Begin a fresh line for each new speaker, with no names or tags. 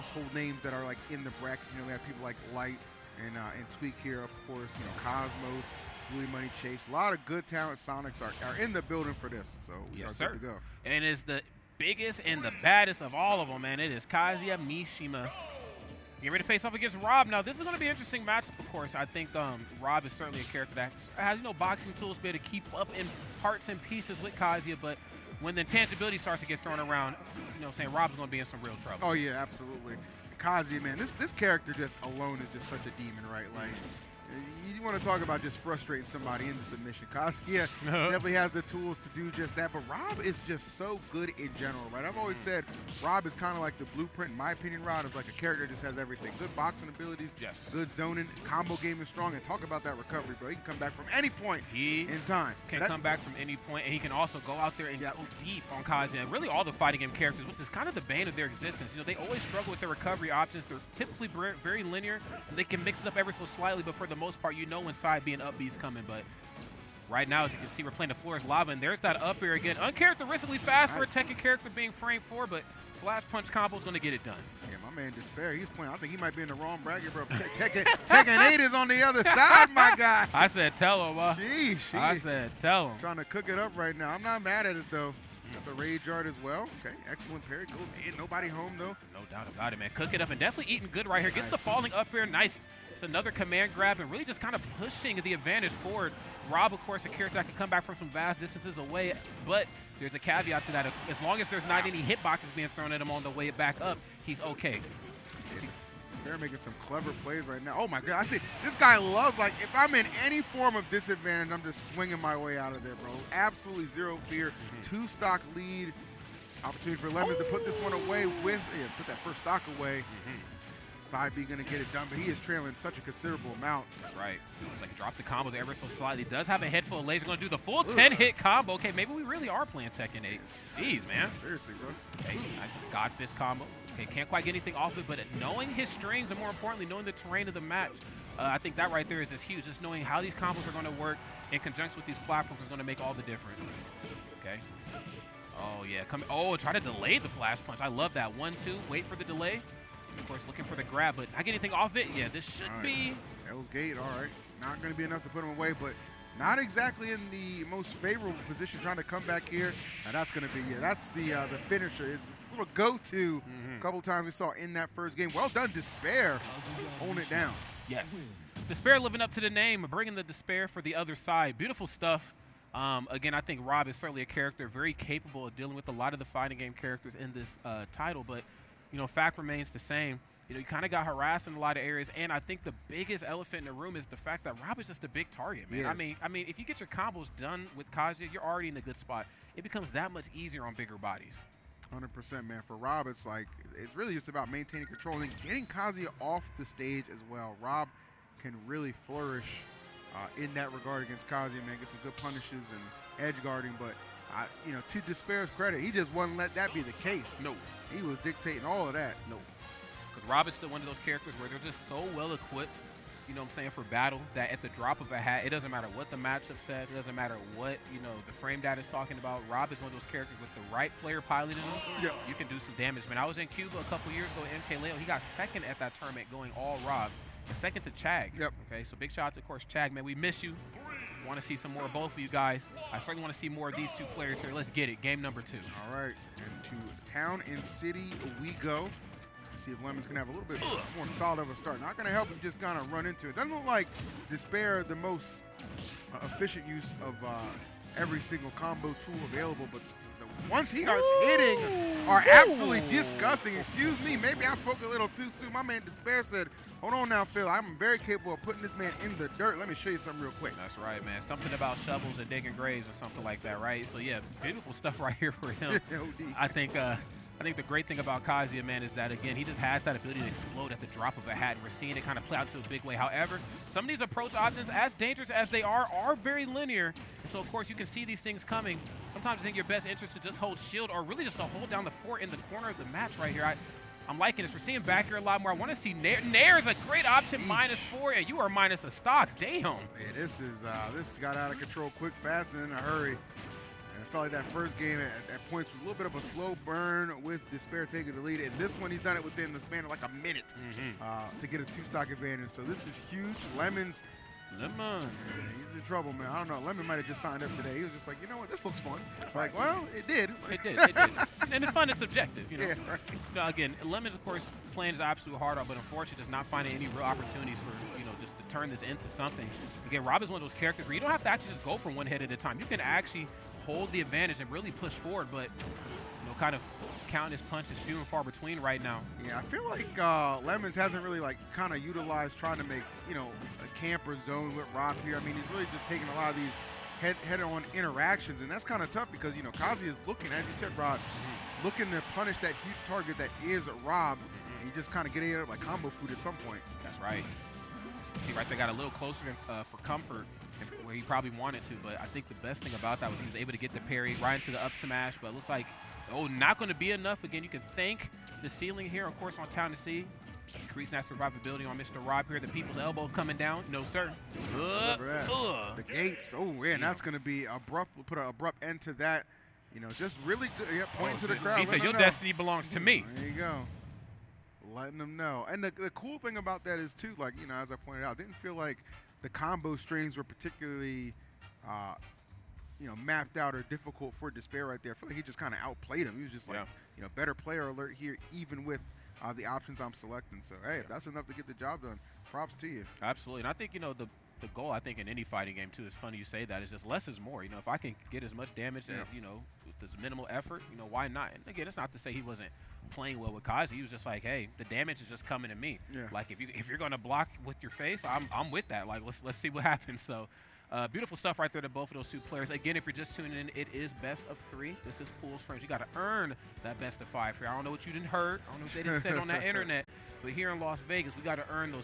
household names that are like in the bracket. You know, we have people like Light and Tweak here, of course. You know, Cosmos, Bluey Money Chase. A lot of good talent. Sonics are in the building for this, so we are good to go.
And it's the biggest and the baddest of all of them, man. It is Kazuya Mishima. Get ready to face off against Rob. Now, this is going to be an interesting matchup, of course. I think Rob is certainly a character that has, you know, boxing tools, be able to keep up in parts and pieces with Kazuya, but when the intangibility starts to get thrown around, you know what I'm saying, Rob's going to be in some real trouble.
Oh, yeah, absolutely. Kazuya, man, this character just alone is just such a demon, right? Like, you want to talk about just frustrating somebody into submission. Kazuya definitely has the tools to do just that, but Rob is just so good in general, right? I've always said Rob is kind of like the blueprint, in my opinion, Rob, of like a character that just has everything. Good boxing abilities, good zoning, combo game is strong, and talk about that recovery, bro. He can come back from any point in time.
He can come back from any point, and he can also go out there and go deep on Kazuya. Really all the fighting game characters, which is kind of the bane of their existence. You know, they always struggle with their recovery options. They're typically very linear, and they can mix it up ever so slightly, but for the most part, you know when side being up B's coming. But right now, as you can see, we're playing the floor is lava, and there's that up air again. Uncharacteristically fast for a Tekken character being framed for, but flash punch combo is going to get it done.
Yeah, my man Despair, he's playing. I think he might be in the wrong bracket, bro. Tekken 8 is on the other side, my guy.
I said tell him,
Sheesh.
I said tell him.
Trying to cook it up right now. I'm not mad at it, though. Got the Rage Art as well. Okay, excellent parry. Goes in. Nobody home, though.
No doubt about it, man. Cook it up and definitely eating good right here. Gets the falling up air. Nice. It's another command grab and really just kind of pushing the advantage forward. Rob, of course, a character that can come back from some vast distances away, but there's a caveat to that. As long as there's not any hitboxes being thrown at him on the way back up, he's okay.
They're making some clever plays right now. Oh, my God. I see. This guy loves, like, if I'm in any form of disadvantage, I'm just swinging my way out of there, bro. Absolutely zero fear. Two-stock lead. Opportunity for Lemons to put this one away with, put that first stock away. Side B going to get it done, but he is trailing such a considerable amount.
That's right. It's like drop the combo there ever so slightly. Does have a head full of laser. Going to do the full 10-hit combo. Okay, maybe we really are playing Tekken 8. Jeez, man.
Seriously, bro.
Okay, nice God Fist combo. Okay, can't quite get anything off it, but knowing his strings and more importantly, knowing the terrain of the match, I think that right there is just huge. Just knowing how these combos are going to work in conjunction with these platforms is going to make all the difference. Okay. Oh, yeah. Try to delay the flash punch. I love that. 1-2. Wait for the delay. Of course, looking for the grab, but not get anything off it. Yeah, this should be.
Hell's Gate, all right. Not going to be enough to put him away, but not exactly in the most favorable position trying to come back here. And that's going to be, that's the finisher. It's a little go-to a couple of times we saw in that first game. Well done, Despair, holding it down.
Yes. Despair living up to the name, bringing the Despair for the other side. Beautiful stuff. Again, I think Rob is certainly a character very capable of dealing with a lot of the fighting game characters in this title, but you know, fact remains the same. You know, you kind of got harassed in a lot of areas, and I think the biggest elephant in the room is the fact that Rob is just a big target, man.
Yes.
I mean, if you get your combos done with Kazuya, you're already in a good spot. It becomes that much easier on bigger bodies.
100%, man. For Rob, it's like, it's really just about maintaining control and getting Kazuya off the stage as well. Rob can really flourish in that regard against Kazuya, man. Get some good punishes and edge guarding, but you know, to Despair's credit, he just wouldn't let that be the case.
No.
He was dictating all of that.
No. Because Rob is still one of those characters where they're just so well equipped, you know what I'm saying, for battle that at the drop of a hat, it doesn't matter what the matchup says, it doesn't matter what, you know, the frame data is talking about. Rob is one of those characters with the right player piloting him. You can do some damage, man. I was in Cuba a couple years ago with MK Leo. He got second at that tournament going all Rob. And second to Chag. Okay, so big shout out to, of course, Chag, man. We miss you. Want to see some more of both of you guys. I certainly want to see more of these two players here. Let's get it. Game number 2.
All right, and to Town and City we go. See if Lemons can have a little bit more solid of a start. Not going to help him just kind of run into it. Doesn't look like Despair the most efficient use of every single combo tool available, but the ones he is hitting are absolutely disgusting. Excuse me, maybe I spoke a little too soon. My man Despair said, hold on now, Phil. I'm very capable of putting this man in the dirt. Let me show you something real quick.
That's right, man. Something about shovels and digging graves or something like that, right? So, yeah, beautiful stuff right here for him. I think the great thing about Kazuya, man, is that, again, he just has that ability to explode at the drop of a hat. And we're seeing it kind of play out to a big way. However, some of these approach options, as dangerous as they are very linear. And so, of course, you can see these things coming. Sometimes it's in your best interest to just hold shield or really just to hold down the fort in the corner of the match right here. I'm liking this. We're seeing back here a lot more. I want to see Nair. Nair is a great option, -4, and you are minus a stock. Damn.
Yeah, this got out of control quick, fast, and in a hurry. And felt like that first game at points was a little bit of a slow burn with Despair taking the lead. And this one, he's done it within the span of like a minute to get a 2-stock advantage. So this is huge. Lemon. He's in trouble, man. I don't know. Lemon might have just signed up today. He was just like, you know what, this looks fun. It's like, well, it did.
It did. And it's fun, it's subjective, you know.
Yeah, right.
Now, again, Lemon's, of course, playing his absolute hard out, but unfortunately just not finding any real opportunities for, you know, just to turn this into something. Again, Rob is one of those characters where you don't have to actually just go for one hit at a time. You can actually hold the advantage and really push forward, but, you know, kind of counting his punches few and far between right now.
Yeah, I feel like Lemons hasn't really like kind of utilized trying to make, you know, a camper zone with Rob here. I mean, he's really just taking a lot of these head-on interactions, and that's kind of tough because, you know, Kazuya is looking, as you said, Rob, looking to punish that huge target that is Rob. And you just kind of get it like combo food at some point.
That's right. You see right there, got a little closer for comfort where he probably wanted to, but I think the best thing about that was he was able to get the parry right into the up smash, but it looks like, oh, not going to be enough. Again, you can thank the ceiling here, of course, on Town to Sea. Increasing that survivability on Mr. Rob here. The people's elbow coming down. No, sir.
The gates. Oh, man, that's going to be abrupt. We'll put an abrupt end to that. You know, just really pointing to the crowd.
He said, your destiny belongs to me.
There you go. Letting them know. And the cool thing about that is, too, like, you know, as I pointed out, didn't feel like the combo strings were particularly you know, mapped out or difficult for Despair right there. I feel like he just kind of outplayed him. He was just like, you know, better player alert here, even with the options I'm selecting. So, hey, if that's enough to get the job done, props to you.
Absolutely. And I think, you know, the goal, I think, in any fighting game, too, it's funny you say that, is just less is more. You know, if I can get as much damage as, you know, with this minimal effort, you know, why not? And, again, it's not to say he wasn't playing well with Kazi. He was just like, hey, the damage is just coming to me. Like, if you're going to block with your face, I'm with that. Like, let's see what happens. So, beautiful stuff right there to both of those two players. Again, if you're just tuning in, it is best of 3. This is Pools Friends. You got to earn that best of 5 here. I don't know what you didn't heard. I don't know what they didn't said on that internet. But here in Las Vegas, we got to earn those